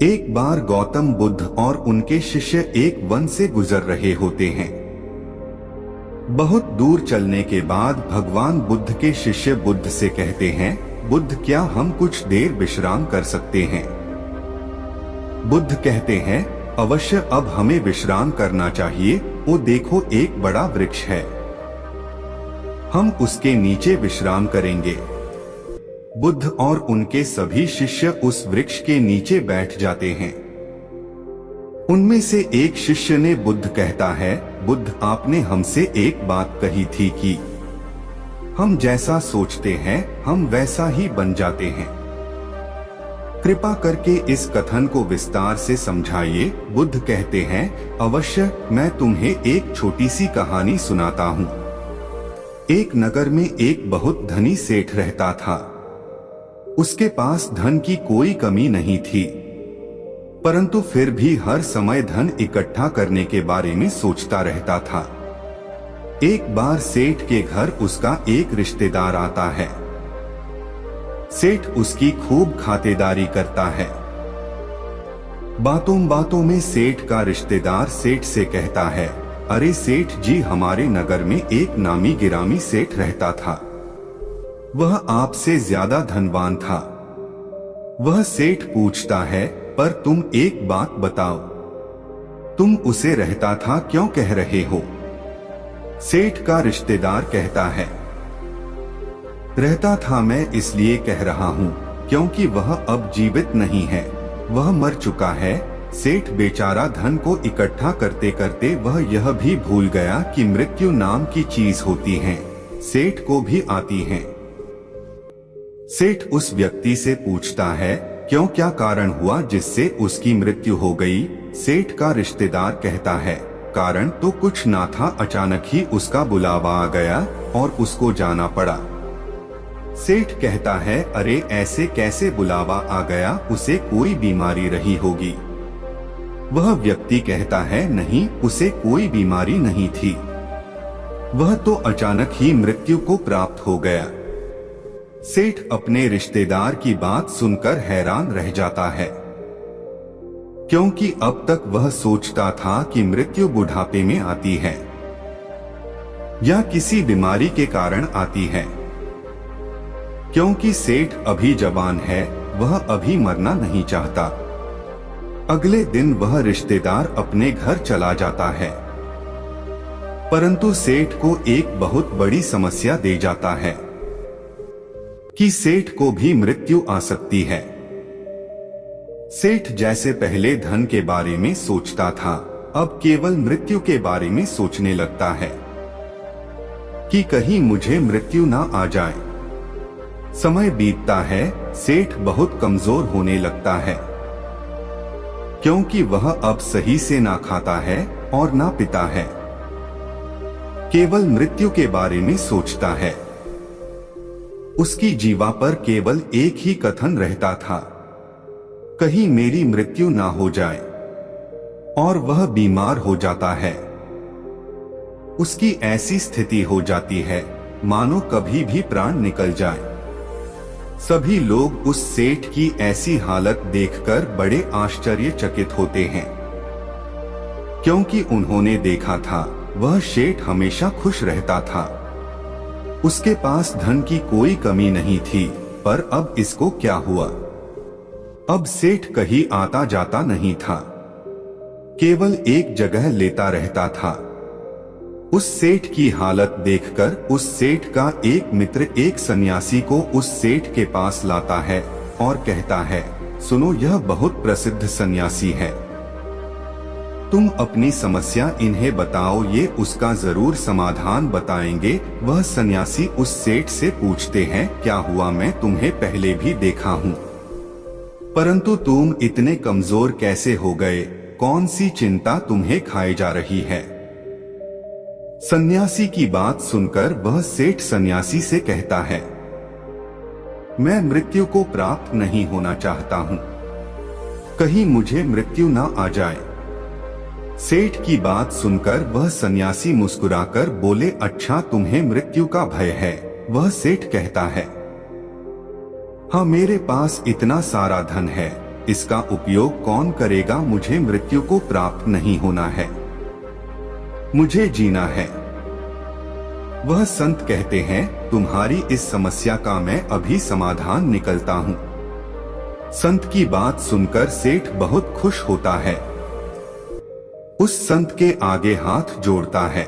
एक बार गौतम बुद्ध और उनके शिष्य एक वन से गुजर रहे होते हैं। बहुत दूर चलने के बाद भगवान बुद्ध के शिष्य बुद्ध से कहते हैं, बुद्ध क्या हम कुछ देर विश्राम कर सकते हैं? बुद्ध कहते हैं, अवश्य अब हमें विश्राम करना चाहिए। वो देखो एक बड़ा वृक्ष है, हम उसके नीचे विश्राम करेंगे। बुद्ध और उनके सभी शिष्य उस वृक्ष के नीचे बैठ जाते हैं। उनमें से एक शिष्य ने बुद्ध कहता है, बुद्ध आपने हमसे एक बात कही थी कि हम जैसा सोचते हैं हम वैसा ही बन जाते हैं। कृपा करके इस कथन को विस्तार से समझाइए। बुद्ध कहते हैं, अवश्य मैं तुम्हें एक छोटी सी कहानी सुनाता हूँ। एक नगर में एक बहुत धनी सेठ रहता था। उसके पास धन की कोई कमी नहीं थी, परंतु फिर भी हर समय धन इकट्ठा करने के बारे में सोचता रहता था। एक बार सेठ के घर उसका एक रिश्तेदार आता है। सेठ उसकी खूब खातिरदारी करता है। बातों बातों में सेठ का रिश्तेदार सेठ से कहता है, अरे सेठ जी, हमारे नगर में एक नामी गिरामी सेठ रहता था। वह आपसे ज्यादा धनवान था। वह सेठ पूछता है, पर तुम एक बात बताओ, तुम उसे रहता था क्यों कह रहे हो? सेठ का रिश्तेदार कहता है, रहता था मैं इसलिए कह रहा हूँ क्योंकि वह अब जीवित नहीं है, वह मर चुका है। सेठ बेचारा धन को इकट्ठा करते करते वह यह भी भूल गया कि मृत्यु नाम की चीज होती है, सेठ को भी आती है। सेठ उस व्यक्ति से पूछता है, क्यों, क्या कारण हुआ जिससे उसकी मृत्यु हो गई? सेठ का रिश्तेदार कहता है, कारण तो कुछ ना था, अचानक ही उसका बुलावा आ गया और उसको जाना पड़ा। सेठ कहता है, अरे ऐसे कैसे बुलावा आ गया, उसे कोई बीमारी रही होगी। वह व्यक्ति कहता है, नहीं, उसे कोई बीमारी नहीं थी, वह तो अचानक ही मृत्यु को प्राप्त हो गया। सेठ अपने रिश्तेदार की बात सुनकर हैरान रह जाता है, क्योंकि अब तक वह सोचता था कि मृत्यु बुढ़ापे में आती है या किसी बीमारी के कारण आती है। क्योंकि सेठ अभी जवान है, वह अभी मरना नहीं चाहता। अगले दिन वह रिश्तेदार अपने घर चला जाता है, परंतु सेठ को एक बहुत बड़ी समस्या दे जाता है कि सेठ को भी मृत्यु आ सकती है। सेठ जैसे पहले धन के बारे में सोचता था, अब केवल मृत्यु के बारे में सोचने लगता है कि कहीं मुझे मृत्यु ना आ जाए। समय बीतता है, सेठ बहुत कमजोर होने लगता है, क्योंकि वह अब सही से ना खाता है और ना पीता है, केवल मृत्यु के बारे में सोचता है। उसकी जीवा पर केवल एक ही कथन रहता था, कहीं मेरी मृत्यु ना हो जाए, और वह बीमार हो जाता है। उसकी ऐसी स्थिति हो जाती है मानो कभी भी प्राण निकल जाए। सभी लोग उस सेठ की ऐसी हालत देखकर बड़े आश्चर्यचकित होते हैं, क्योंकि उन्होंने देखा था वह सेठ हमेशा खुश रहता था, उसके पास धन की कोई कमी नहीं थी। पर अब इसको क्या हुआ? अब सेठ कहीं आता जाता नहीं था, केवल एक जगह लेटा रहता था। उस सेठ की हालत देखकर उस सेठ का एक मित्र एक सन्यासी को उस सेठ के पास लाता है और कहता है, सुनो, यह बहुत प्रसिद्ध सन्यासी है, तुम अपनी समस्या इन्हें बताओ, ये उसका जरूर समाधान बताएंगे। वह सन्यासी उस सेठ से पूछते हैं, क्या हुआ, मैं तुम्हें पहले भी देखा हूँ, परंतु तुम इतने कमजोर कैसे हो गए? कौन सी चिंता तुम्हें खाई जा रही है? सन्यासी की बात सुनकर वह सेठ सन्यासी से कहता है, मैं मृत्यु को प्राप्त नहीं होना चाहता हूँ, कहीं मुझे मृत्यु ना आ जाए। सेठ की बात सुनकर वह सन्यासी मुस्कुराकर बोले, अच्छा तुम्हें मृत्यु का भय है? वह सेठ कहता है, हाँ, मेरे पास इतना सारा धन है, इसका उपयोग कौन करेगा? मुझे मृत्यु को प्राप्त नहीं होना है, मुझे जीना है। वह संत कहते हैं, तुम्हारी इस समस्या का मैं अभी समाधान निकलता हूँ। संत की बात सुनकर सेठ बहुत खुश होता है, उस संत के आगे हाथ जोड़ता है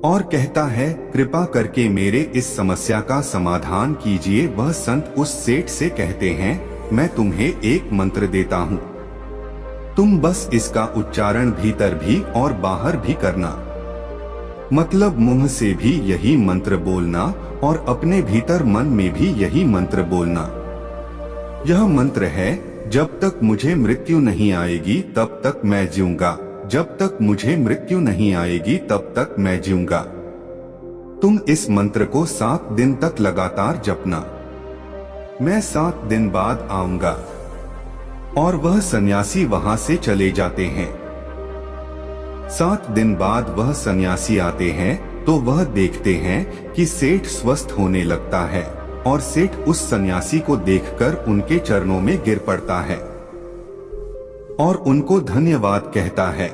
और कहता है, कृपा करके मेरे इस समस्या का समाधान कीजिए। वह संत उस सेठ से कहते हैं, मैं तुम्हें एक मंत्र देता हूँ, तुम बस इसका उच्चारण भीतर भी और बाहर भी करना। मतलब मुंह से भी यही मंत्र बोलना और अपने भीतर मन में भी यही मंत्र बोलना। यह मंत्र है, जब तक मुझे मृत्यु नहीं आएगी तब तक मैं जीऊंगा, जब तक मुझे मृत्यु नहीं आएगी तब तक मैं जीऊंगा। तुम इस मंत्र को 7 दिन तक लगातार जपना। मैं 7 दिन बाद आऊंगा। और वह सन्यासी वहां से चले जाते हैं। 7 दिन बाद वह सन्यासी आते हैं तो वह देखते हैं कि सेठ स्वस्थ होने लगता है और सेठ उस सन्यासी को देखकर उनके चरणों में गिर पड़ता है और उनको धन्यवाद कहता है।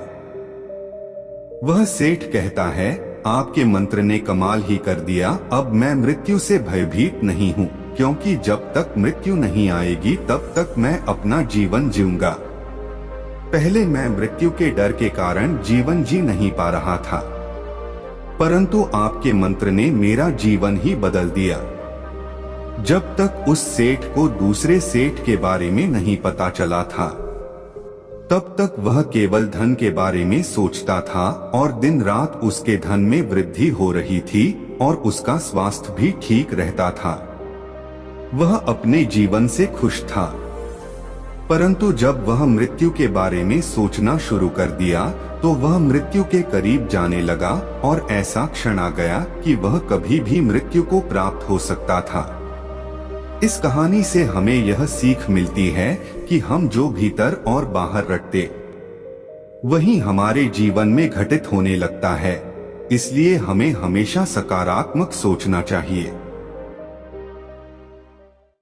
वह सेठ कहता है, आपके मंत्र ने कमाल ही कर दिया, अब मैं मृत्यु से भयभीत नहीं हूँ, क्योंकि जब तक मृत्यु नहीं आएगी तब तक मैं अपना जीवन जीऊंगा। पहले मैं मृत्यु के डर के कारण जीवन जी नहीं पा रहा था, परंतु आपके मंत्र ने मेरा जीवन ही बदल दिया। जब तक उस सेठ को दूसरे सेठ के बारे में नहीं पता चला था, तब तक वह केवल धन के बारे में सोचता था और दिन रात उसके धन में वृद्धि हो रही थी और उसका स्वास्थ्य भी ठीक रहता था। वह अपने जीवन से खुश था, परंतु जब वह मृत्यु के बारे में सोचना शुरू कर दिया तो वह मृत्यु के करीब जाने लगा और ऐसा क्षण आ गया कि वह कभी भी मृत्यु को प्राप्त हो सकता था। इस कहानी से हमें यह सीख मिलती है कि हम जो भीतर और बाहर रखते, वही हमारे जीवन में घटित होने लगता है। इसलिए हमें हमेशा सकारात्मक सोचना चाहिए।